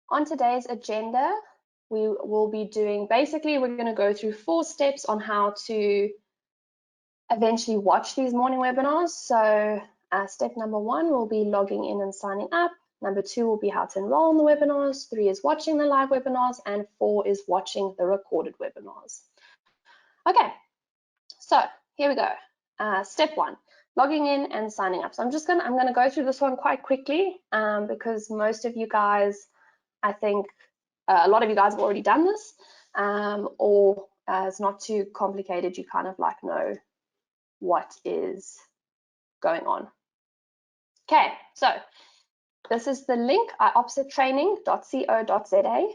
On today's agenda, we will be doing, basically, we're going to go through 4 steps on how to eventually watch these morning webinars. So step number 1 will be logging in and signing up. Number 2 will be how to enroll in the webinars. 3 is watching the live webinars, and 4 is watching the recorded webinars. Okay, so here we go. Step 1, logging in and signing up. So I'm going to go through this one quite quickly because most of you guys, I think a lot of you guys have already done this, or it's not too complicated. You kind of like know what is going on. Okay, so this is the link, iopsatraining.co.za.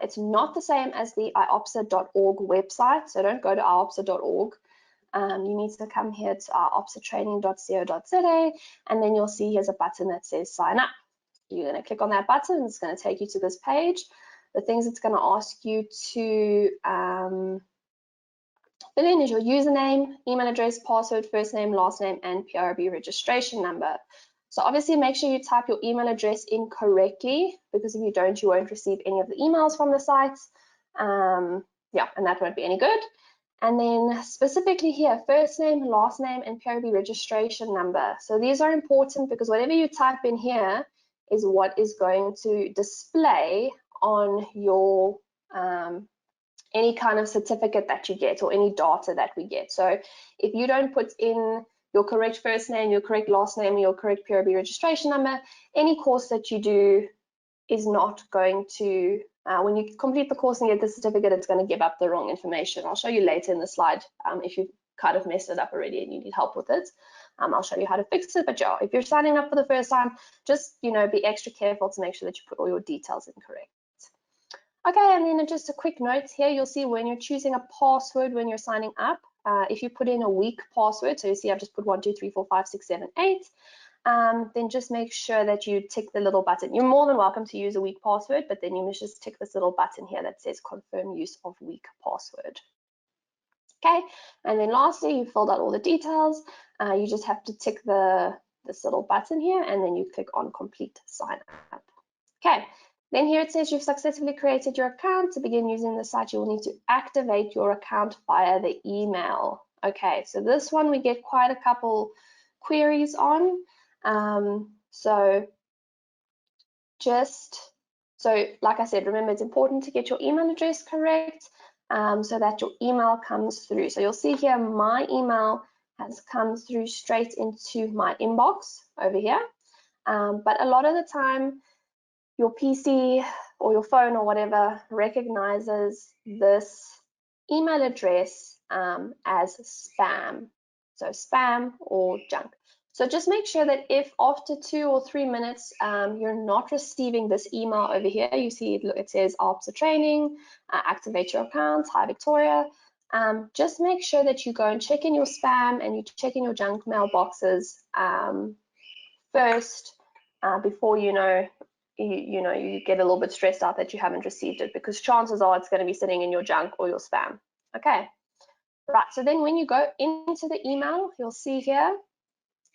It's not the same as the iopsa.org website, so don't go to iopsa.org. You need to come here to iopsatraining.co.za, and then you'll see here's a button that says sign up. You're going to click on that button. It's going to take you to this page. The things it's going to ask you to fill in is your username, email address, password, first name, last name, and PIRB registration number. So obviously make sure you type your email address in correctly, because if you don't, you won't receive any of the emails from the site. Yeah, and that won't be any good. And then specifically here, first name, last name, and PIRB registration number. So these are important because whatever you type in here is what is going to display on your any kind of certificate that you get or any data that we get. So if you don't put in your correct first name, your correct last name, your correct PIRB registration number, any course that you do is not going to, when you complete the course and get the certificate, it's going to give up the wrong information. I'll show you later in the slide if you've kind of messed it up already and you need help with it. I'll show you how to fix it, but yeah, if you're signing up for the first time, just, you know, be extra careful to make sure that you put all your details in correct. Okay, and then just a quick note here, you'll see when you're choosing a password when you're signing up, if you put in a weak password, so you see I've just put 1, 2, 3, 4, 5, 6, 7, 8, then just make sure that you tick the little button. You're more than welcome to use a weak password, but then you must just tick this little button here that says confirm use of weak password. Okay, and then lastly, you filled out all the details. You just have to tick this little button here, and then you click on complete sign up. Okay, then here it says you've successfully created your account. To begin using the site, you will need to activate your account via the email. Okay, so this one we get quite a couple queries on. So like I said, remember it's important to get your email address correct so that your email comes through. So you'll see here my email has come through straight into my inbox over here. But a lot of the time, your PC or your phone or whatever recognizes this email address as spam. So spam or junk. So just make sure that if after 2 or 3 minutes you're not receiving this email over here, you see it says IOPSA Training, activate your account, hi Victoria. Just make sure that you go and check in your spam and you check in your junk mailboxes first before you get a little bit stressed out that you haven't received it, because chances are it's going to be sitting in your junk or your spam. Okay, right, so then when you go into the email, you'll see here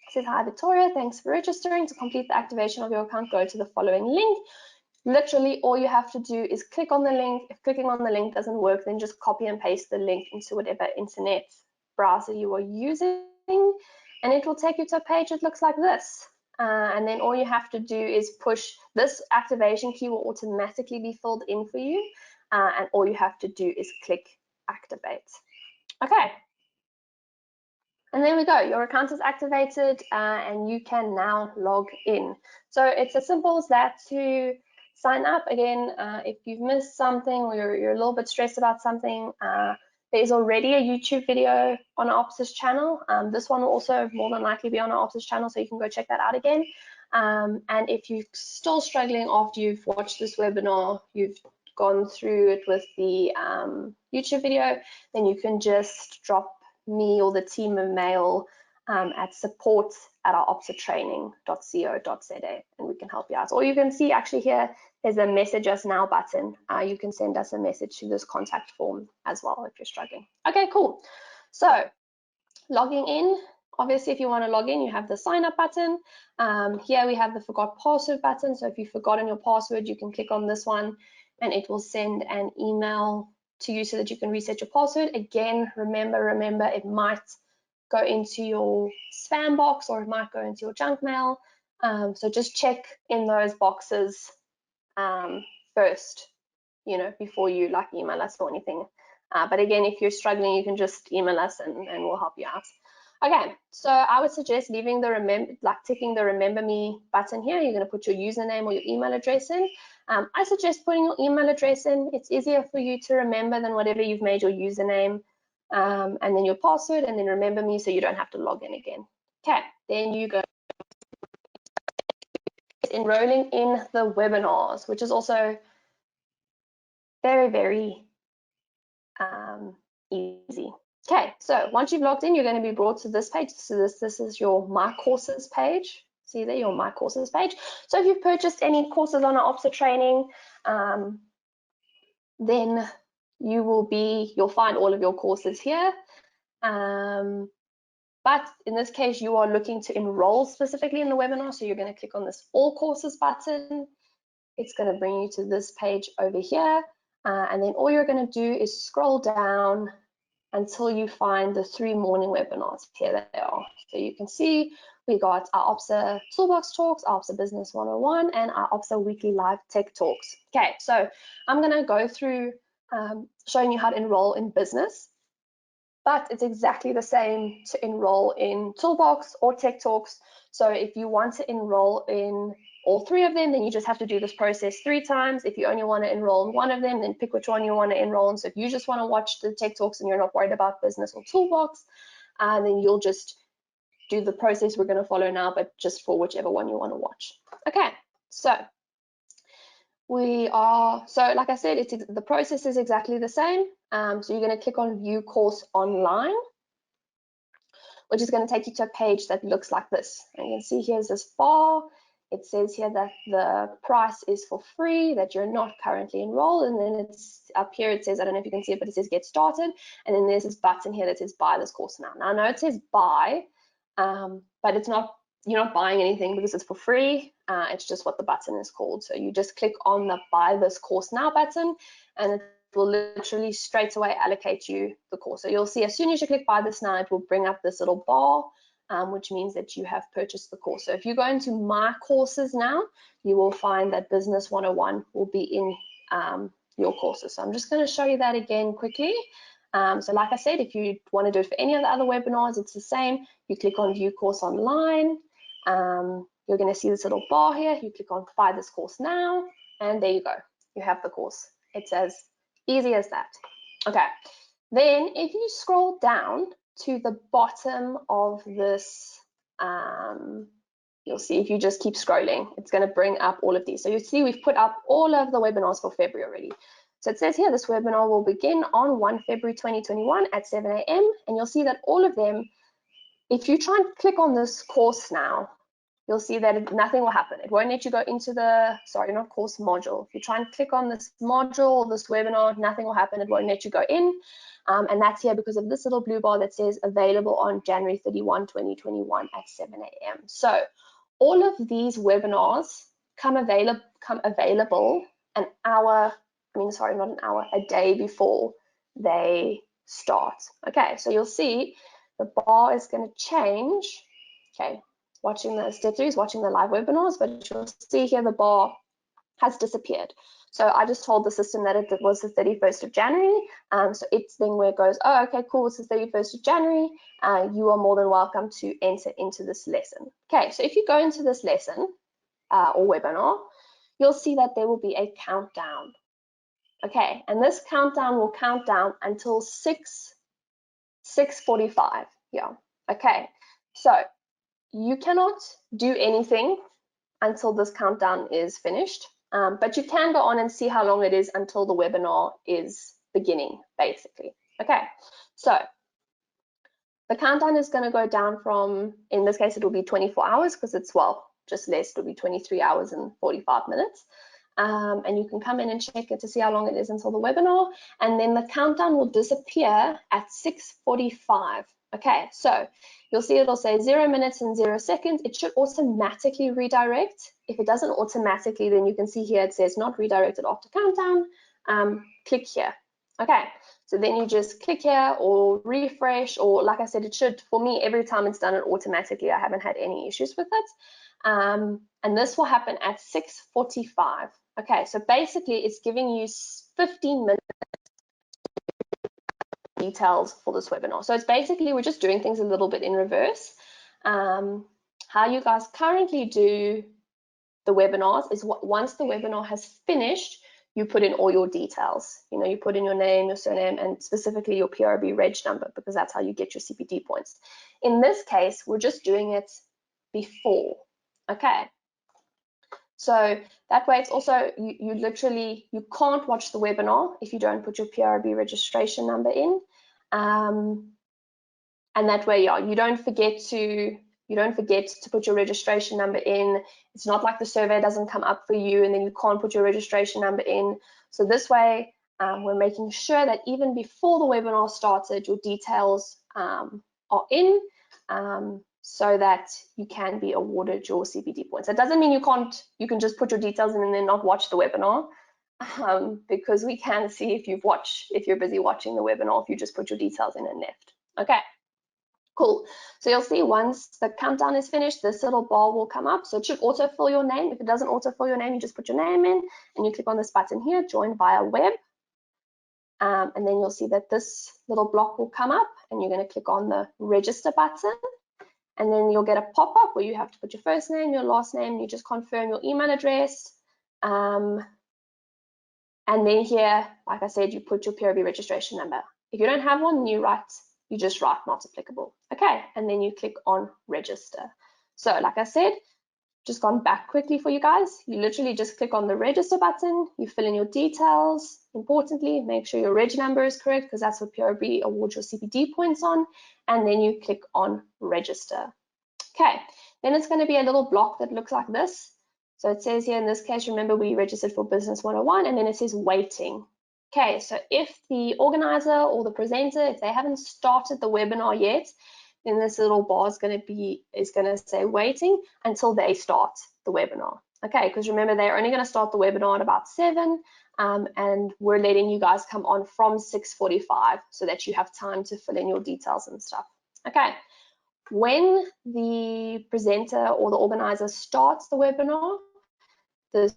it says, hi Victoria, thanks for registering. To complete the activation of your account, go to the following link. Literally all you have to do is click on the link. If clicking on the link doesn't work, then just copy and paste the link into whatever internet browser you are using, and it will take you to a page that looks like this. And then all you have to do is push this activation key will automatically be filled in for you, and all you have to do is click activate. Okay, and there we go, your account is activated and you can now log in. So it's as simple as that to sign up. Again, if you've missed something or you're a little bit stressed about something, there's already a YouTube video on IOPSA's channel. This one will also more than likely be on IOPSA's channel, so you can go check that out again. And if you're still struggling after you've watched this webinar, you've gone through it with the YouTube video, then you can just drop me or the team a mail at support@iopsatraining.co.za and we can help you out. Or you can see actually here, there's a message us now button. You can send us a message to this contact form as well if you're struggling. Okay, cool. So logging in, Obviously, if you want to log in, you have the sign up button. Here we have the forgot password button. So if you've forgotten your password, you can click on this one and it will send an email to you so that you can reset your password. Again, remember, it might go into your spam box or it might go into your junk mail. So just check in those boxes first, before you email us or anything. But again, if you're struggling, you can just email us and we'll help you out. Okay, so I would suggest leaving the ticking the remember me button here. You're going to put your username or your email address in. I suggest putting your email address in. It's easier for you to remember than whatever you've made your username, and then your password, and then remember me so you don't have to log in again. Okay, then you go enrolling in the webinars, which is also very, very easy. Okay, so once you've logged in, you're going to be brought to this page. So this is your My Courses page. See there, your My Courses page. So if you've purchased any courses on our IOPSA training, then you'll find all of your courses here. But in this case, you are looking to enroll specifically in the webinar. So you're going to click on this All Courses button. It's going to bring you to this page over here. And then all you're going to do is scroll down until you find the 3 morning webinars. Here they are. So you can see we got our IOPSA Toolbox Talks, our IOPSA Business 101, and our IOPSA Weekly Live Tech Talks. Okay, so I'm going to go through showing you how to enroll in business, but it's exactly the same to enroll in Toolbox or Tech Talks. So if you want to enroll in all 3 of them, then you just have to do this process 3 times. If you only want to enroll in one of them, then pick which one you want to enroll in. So if you just want to watch the Tech Talks and you're not worried about business or Toolbox, then you'll just do the process we're going to follow now, but just for whichever one you want to watch. Okay, so like I said, the process is exactly the same. So you're going to click on View Course Online, which is going to take you to a page that looks like this. And you can see here's this bar. It says here that the price is for free, that you're not currently enrolled, and then it's up here, it says, I don't know if you can see it, but it says get started, and then there's this button here that says buy this course now. Now I know it says buy, but it's not, you're not buying anything because it's for free. It's just what the button is called. So you just click on the buy this course now button, and it will literally straight away allocate you the course. So you'll see as soon as you click buy this now, it will bring up this little bar, which means that you have purchased the course. So if you go into My Courses now, you will find that Business 101 will be in your courses. So I'm just going to show you that again quickly. So like I said, if you want to do it for any of the other webinars, it's the same. You click on View Course Online. You're going to see this little bar here. You click on Buy this course now, and there you go. You have the course. It's as easy as that. Okay. Then if you scroll down to the bottom of this, you'll see if you just keep scrolling, it's going to bring up all of these. So you see we've put up all of the webinars for February already. So it says here this webinar will begin on 1 February 2021 at 7 a.m. And you'll see that all of them, if you try and click on this course now, you'll see that nothing will happen. It won't let you go into the, sorry, not course, module. If you try and click on this module, this webinar, nothing will happen. It won't let you go in. And that's here because of this little blue bar that says available on January 31, 2021 at 7 a.m. So all of these webinars come available an hour, not an hour, a day before they start. Okay, so you'll see the bar is going to change. Okay, watching the step 3 is watching the live webinars, but you'll see here the bar has disappeared. So I just told the system that it was the 31st of January. So its thing where it goes, oh, okay, cool, it's the 31st of January. You are more than welcome to enter into this lesson. Okay, so if you go into this lesson or webinar, you'll see that there will be a countdown. Okay, and this countdown will count down until 6:45. Yeah, okay. So you cannot do anything until this countdown is finished, but you can go on and see how long it is until the webinar is beginning, basically. Okay, so the countdown is going to go down from, in this case, it will be 24 hours because it's, well, just less, it'll be 23 hours and 45 minutes. and you can come in and check it to see how long it is until the webinar, and then the countdown will disappear at 6:45. Okay, so you'll see it'll say 0 minutes and 0 seconds. It should automatically redirect. If it doesn't automatically, then you can see here it says not redirected after countdown. Click here. Okay, so then you just click here or refresh, or like I said, it should, for me, every time it's done it automatically. I haven't had any issues with it. And this will happen at 6:45. Okay, so basically it's giving you 15 minutes details for this webinar. So it's basically, we're just doing things a little bit in reverse. How you guys currently do the webinars is once the webinar has finished, you put in all your details. You know, you put in your name, your surname, and specifically your PIRB reg number, because that's how you get your CPD points. In this case, we're just doing it before. Okay. So that way it's also, you literally, you can't watch the webinar if you don't put your PIRB registration number in. And that way, yeah, you don't forget to put your registration number in. It's not like the survey doesn't come up for you and then you can't put your registration number in. So this way, we're making sure that even before the webinar started, your details are in, so that you can be awarded your CPD points. That doesn't mean you can just put your details in and then not watch the webinar, because we can see if you're busy watching the webinar, if you just put your details in and left. Okay. Cool. So you'll see once the countdown is finished, this little bar will come up. So it should autofill your name. If it doesn't autofill your name, you just put your name in and you click on this button here, join via web. And then you'll see that this little block will come up and you're going to click on the register button. And then you'll get a pop-up where you have to put your first name, your last name, you just confirm your email address. And then here, like I said, you put your PIRB registration number. If you don't have one, you just write not applicable. Okay, and then you click on register. So like I said, just gone back quickly for you guys. You literally just click on the register button, you fill in your details. Importantly, make sure your reg number is correct, because that's what PIRB awards your CPD points on, and then you click on register. Okay, then it's going to be a little block that looks like this. So it says here, in this case, remember we registered for Business 101, and then it says waiting. Okay, so if the organizer or the presenter, if they haven't started the webinar yet, then this little bar is going to say waiting until they start the webinar. Okay, because remember, they're only going to start the webinar at about 7, and we're letting you guys come on from 6:45 so that you have time to fill in your details and stuff. Okay, when the presenter or the organizer starts the webinar, this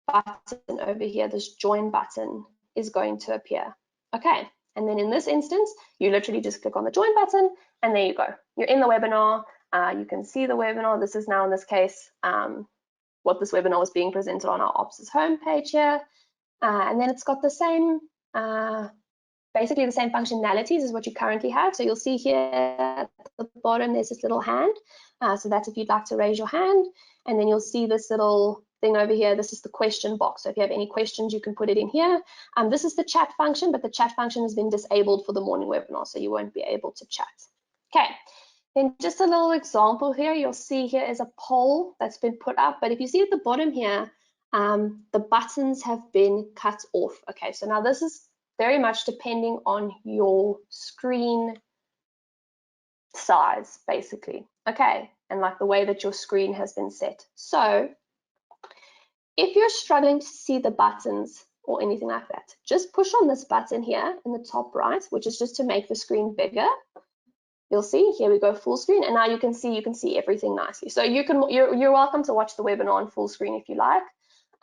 button over here, this join button, is going to appear. Okay, and then in this instance, you literally just click on the join button and there you go. You're in the webinar. You can see the webinar. This is now, in this case, what this webinar was being presented on our OPSA's homepage here. And then it's got the same, basically the same functionalities as what you currently have. So you'll see here at the bottom, there's this little hand. So that's if you'd like to raise your hand. And then you'll see this little thing over here. This is the question box. So if you have any questions, you can put it in here. This is the chat function, but the chat function has been disabled for the morning webinar, so you won't be able to chat. Okay, then just a little example here. You'll see here is a poll that's been put up, but if you see at the bottom here, the buttons have been cut off. Okay, so now this is very much depending on your screen size, basically. Okay, and like the way that your screen has been set. So if you're struggling to see the buttons or anything like that, just push on this button here in the top right, which is just to make the screen bigger. You'll see here we go, full screen, and now you can see everything nicely. So you're welcome to watch the webinar on full screen if you like,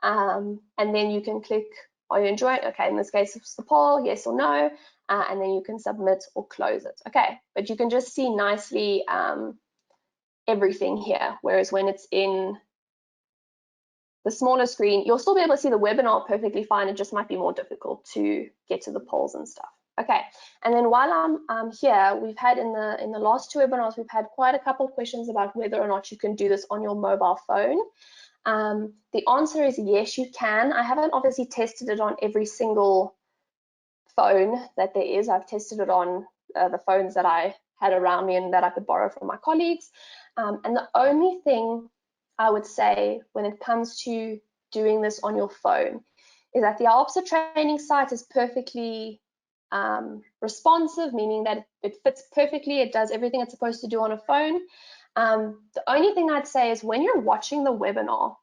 and then you can click, are you enjoying it? Okay, in this case it's the poll, yes or no, and then you can submit or close it. Okay, but you can just see nicely everything here, whereas when it's in the smaller screen, you'll still be able to see the webinar perfectly fine. It just might be more difficult to get to the polls and stuff. Okay, and then while I'm here, we've had in the last 2 webinars, we've had quite a couple of questions about whether or not you can do this on your mobile phone. The answer is yes, you can. I haven't obviously tested it on every single phone that there is. I've tested it on the phones that I had around me and that I could borrow from my colleagues. And the only thing I would say when it comes to doing this on your phone is that the IOPSA training site is perfectly responsive, meaning that it fits perfectly. It does everything it's supposed to do on a phone. The only thing I'd say is when you're watching the webinar,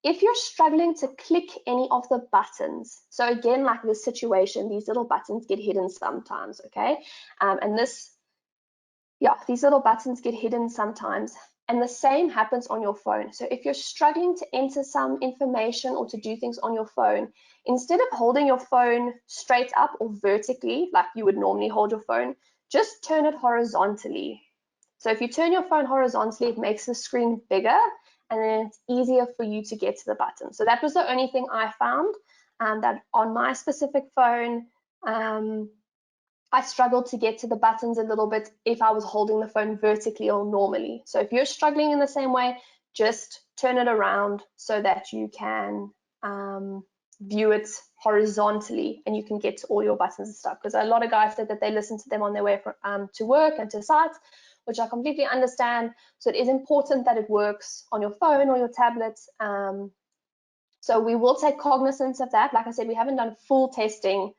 if you're struggling to click any of the buttons, so again, like this situation, these little buttons get hidden sometimes, okay? And these little buttons get hidden sometimes, and the same happens on your phone. So if you're struggling to enter some information or to do things on your phone, instead of holding your phone straight up or vertically, like you would normally hold your phone, just turn it horizontally. So if you turn your phone horizontally, it makes the screen bigger, and then it's easier for you to get to the button. So that was the only thing I found, that on my specific phone, I struggled to get to the buttons a little bit if I was holding the phone vertically or normally. So if you're struggling in the same way, just turn it around so that you can view it horizontally and you can get to all your buttons and stuff. Because a lot of guys said that they listen to them on their way to work and to sites, which I completely understand. So it is important that it works on your phone or your tablet. So we will take cognizance of that. Like I said, we haven't done full testing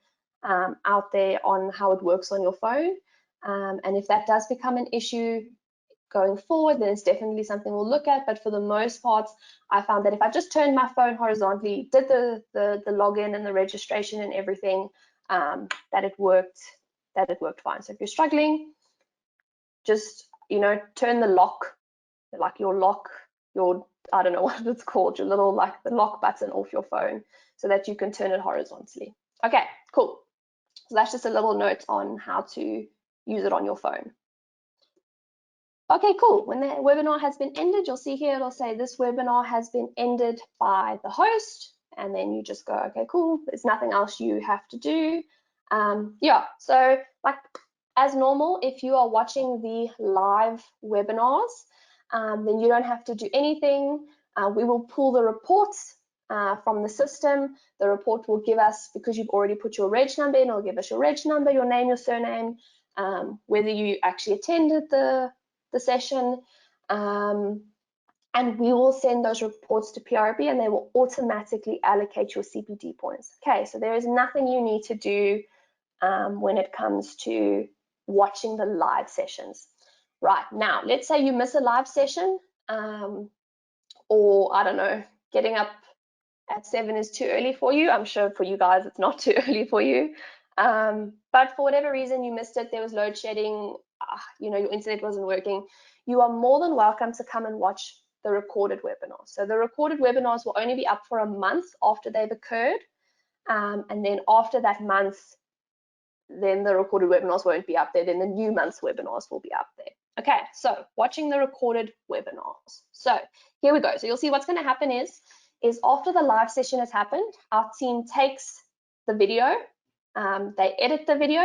out there on how it works on your phone. And if that does become an issue going forward, then it's definitely something we'll look at. But for the most part, I found that if I just turned my phone horizontally, did the login and the registration and everything, that it worked fine. So if you're struggling, just turn the lock, like your lock, I don't know what it's called, your little like the lock button off your phone so that you can turn it horizontally. Okay, cool. So that's just a little note on how to use it on your phone. Okay, cool. When the webinar has been ended, you'll see here it'll say this webinar has been ended by the host, and then you just go, okay, cool. There's nothing else you have to do. So like as normal, if you are watching the live webinars, then you don't have to do anything. We will pull the reports from the system. The report will give us, because you've already put your reg number in, it'll give us your reg number, your name, your surname, whether you actually attended the session, and we will send those reports to PIRB and they will automatically allocate your CPD points. Okay, so there is nothing you need to do when it comes to watching the live sessions. Right, now let's say you miss a live session, or I don't know, getting up at 7 is too early for you. I'm sure for you guys it's not too early for you, but for whatever reason you missed it, there was load shedding, your internet wasn't working, you are more than welcome to come and watch the recorded webinars. So the recorded webinars will only be up for a month after they've occurred, and then after that month, then the recorded webinars won't be up there, then the new month's webinars will be up there. Okay, so watching the recorded webinars. So here we go. So you'll see what's going to happen is after the live session has happened, our team takes the video, they edit the video,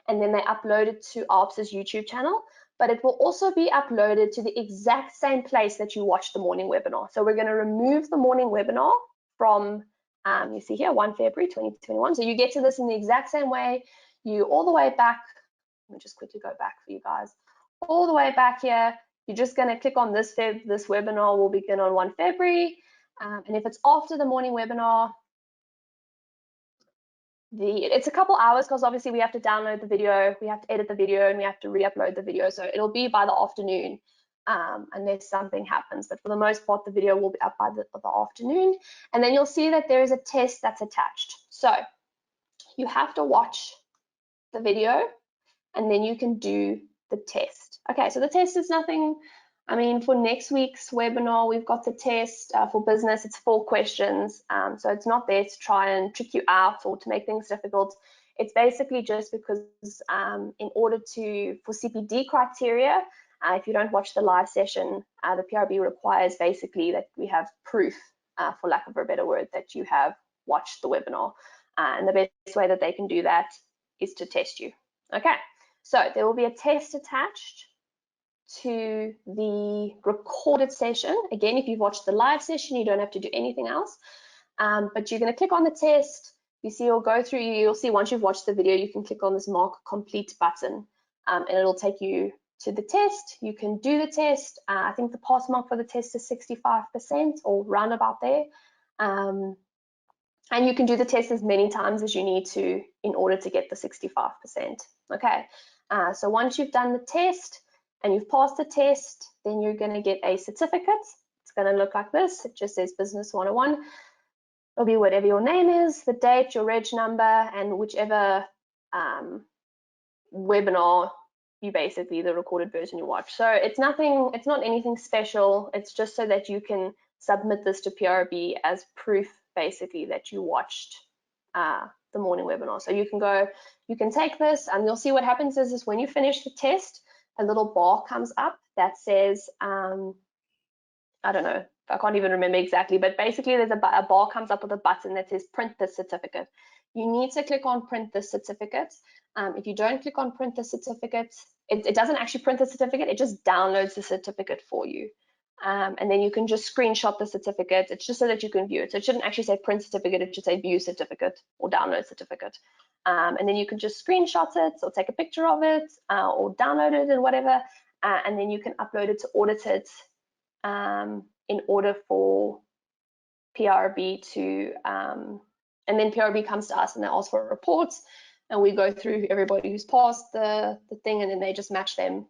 and then they upload it to IOPSA's YouTube channel, but it will also be uploaded to the exact same place that you watched the morning webinar. So we're going to remove the morning webinar from, you see here, 1 February 2021. So you get to this in the exact same way. You all the way back, let me just quickly go back for you guys, all the way back here, you're just going to click on this webinar will begin on 1 February, and if it's after the morning webinar, it's a couple hours because obviously we have to download the video, we have to edit the video, and we have to re-upload the video, so it'll be by the afternoon unless something happens, but for the most part the video will be up by the afternoon. And then you'll see that there is a test that's attached, so you have to watch the video and then you can do the test. Okay, so the test is nothing, I mean, for next week's webinar, we've got the test for business, it's 4 questions. So it's not there to try and trick you out or to make things difficult. It's basically just because in order for CPD criteria, if you don't watch the live session, the PIRB requires basically that we have proof, for lack of a better word, that you have watched the webinar. And the best way that they can do that is to test you. Okay, so there will be a test attached to the recorded session. Again, if you've watched the live session, you don't have to do anything else, but you're going to click on the test. You see, you'll go through, you'll see once you've watched the video, you can click on this mark complete button, and it'll take you to the test. You can do the test. I think the pass mark for the test is 65% or round about there. And you can do the test as many times as you need to in order to get the 65%. Okay, so once you've done the test and you've passed the test, then you're going to get a certificate. It's going to look like this. It just says Business 101. It'll be whatever your name is, the date, your reg number, and whichever webinar you basically, the recorded version you watch. So it's not anything special. It's just so that you can submit this to PIRB as proof, basically, that you watched the morning webinar. So you can take this, and you'll see what happens is when you finish the test, a little bar comes up that says, I don't know, I can't even remember exactly, but basically there's a bar comes up with a button that says print this certificate. You need to click on print this certificate. If you don't click on print the certificate, it doesn't actually print the certificate, it just downloads the certificate for you. And then you can just screenshot the certificate. It's just so that you can view it. So it shouldn't actually say print certificate, it should say view certificate or download certificate. And then you can just screenshot it or take a picture of it or download it and whatever. And then you can upload it to audit it in order for PIRB to, and then PIRB comes to us and they ask for a report, and we go through everybody who's passed the thing, and then they just match them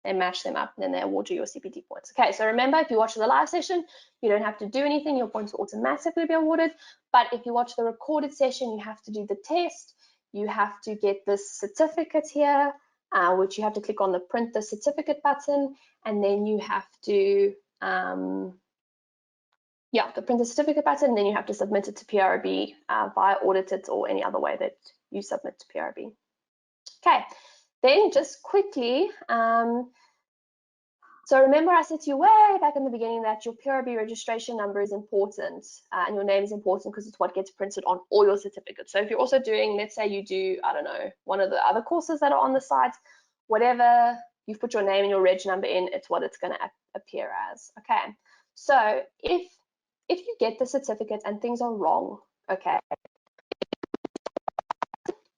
up, and then they award you your CPT points. Okay, so remember, if you watch the live session, you don't have to do anything, your points will automatically be awarded. But if you watch the recorded session, you have to do the test, you have to get this certificate here, which you have to click on the print the certificate button, and then you have to the print the certificate button, and then you have to submit it to PIRB via audit it or any other way that you submit to PIRB. Okay, then just quickly, so remember I said to you way back in the beginning that your PIRB registration number is important and your name is important because it's what gets printed on all your certificates. So if you're also doing, let's say you do, I don't know, one of the other courses that are on the site, whatever you've put your name and your reg number in, it's what it's going to appear as. Okay, so if you get the certificate and things are wrong, okay,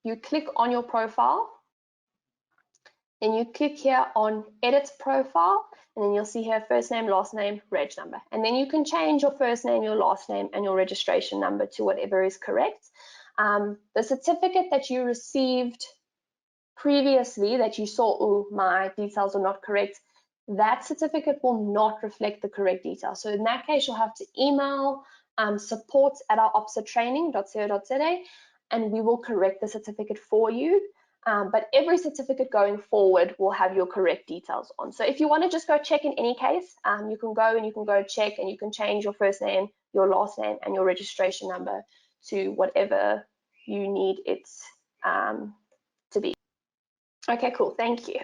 you click on your profile, then you click here on edit profile, and then you'll see here first name, last name, reg number. And then you can change your first name, your last name, and your registration number to whatever is correct. The certificate that you received previously that you saw, oh, my details are not correct, that certificate will not reflect the correct details. So in that case, you'll have to email support@IOPSAtraining.co.za, and we will correct the certificate for you. But every certificate going forward will have your correct details on. So if you want to just go check in any case, you can go check, and you can change your first name, your last name, and your registration number to whatever you need it to be. Okay, cool, thank you.